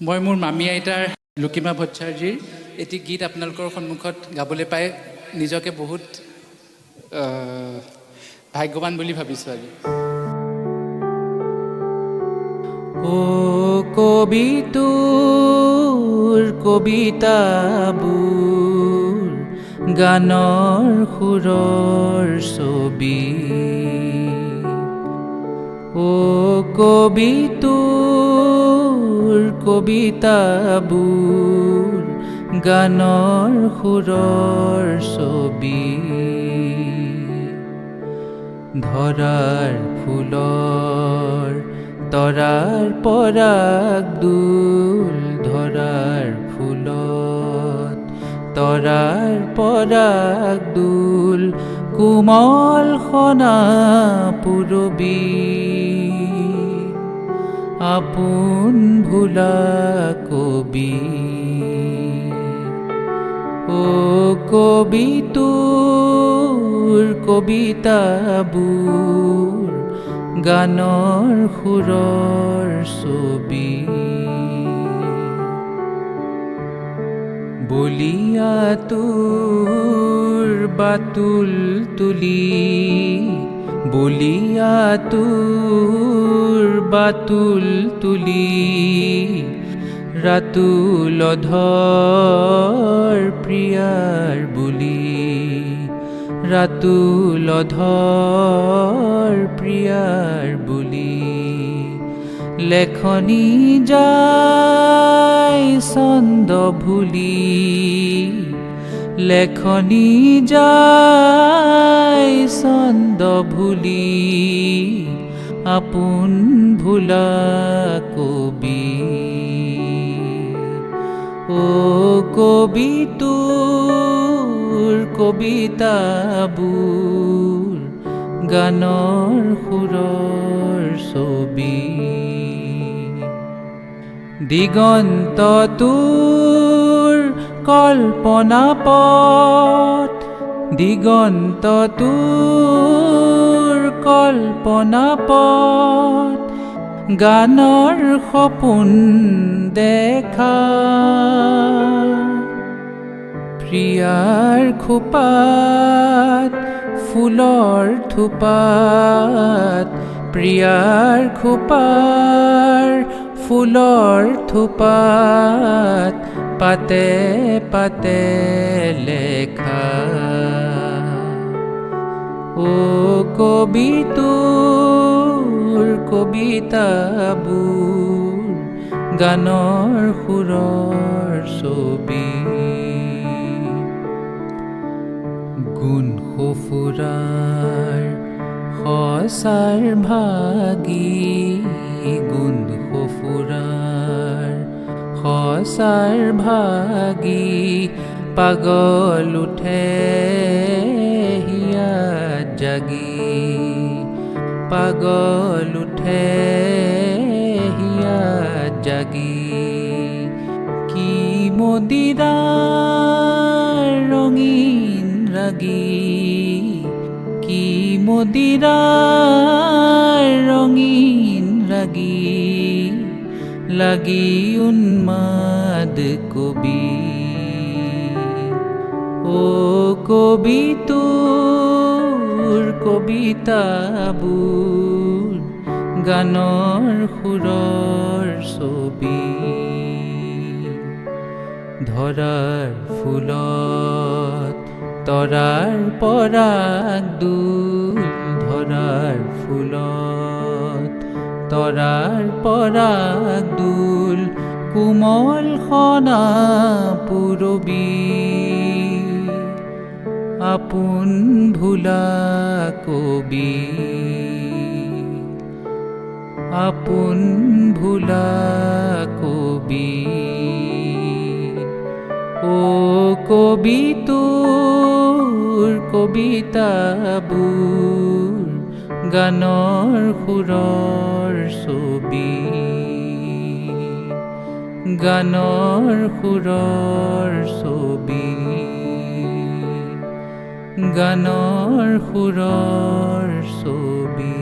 মই মোৰ মামী আইতাৰ লুকিমা ভট্টাচাৰ্যৰ এটি গীত আপোনালোকৰ সন্মুখত গাবলৈ পাই নিজকে বহুত ভাগ্যৱান বুলি ভাবিছোঁ আজি। ও কবি তোৰ কবিতাবোৰ গানৰ সুৰৰ ছবি, ও কবি তোৰ কবিতাবোৰ গানৰ সুৰৰ ছবি, ধৰাৰ ফুলৰ তৰাৰ পৰাগ দুল, ধৰাৰ ফুলত তৰাৰ পৰাগ দুল, কোমল সনা পুৰবী আপোন ভোলা কবি, ও কবি তোৰ কবিতাবোৰ গানৰ সুৰৰ ছবি, বলিয়া তোৰ বাতুল তুলি, বলিয়া তোৰ বাতুল তুলি, ৰাতুল অধৰ প্ৰিয়াৰ বুলি, ৰাতুল অধৰ প্ৰিয়াৰ বুলি, লেখনি যায় ছন্দ ভুলি, লেখনি যায় ছন্দ ভুলি, আপোন ভোলা কবি, ও কবি তোৰ কবিতাবোৰ গানৰ সুৰৰ ছবি, দিগন্ত তোৰ কল্পনা পথ, দিগন্ত তোৰ কল্পনা পথ, গানৰ সপোন দেখা, প্ৰিয়াৰ খোপাত ফুলৰ থোপাত, প্ৰিয়াৰ খোপাৰ ফুলৰ থোপাত, পাতে পাতে লেখা, ও কবি তোৰ কবিতাবোৰ গানৰ সুৰৰ ছবি, গুণ সফুৰাৰ সঁচাৰ ভাগি, গুণ সফুৰাৰ সঁচাৰ ভাগি, পাগল উঠে হিয়াত জাগি, পাগল উঠে হিয়াত জাগি, কি মদিৰাৰ ৰঙীন ৰাগী, কি মদিৰাৰ ৰঙীন ৰাগী, লাগি উন্মাদ কবি, ও কবি তোৰ কবিতাবোৰ গানৰ সুৰৰ ছবি, ধৰাৰ ফুলত তৰাৰ পৰাগ দুল, ধৰাৰ ফুলত তৰাৰ পৰাগ দুল, কোমল সনা পুৰবী আপোন ভোলা কবি, আপোন ভোলা কবি, ও কবি তোৰ কবিতাবোৰ গানৰ সুৰৰ ছবি, গানৰ সুৰৰ ছবি, গানৰ সুৰৰ ছবি।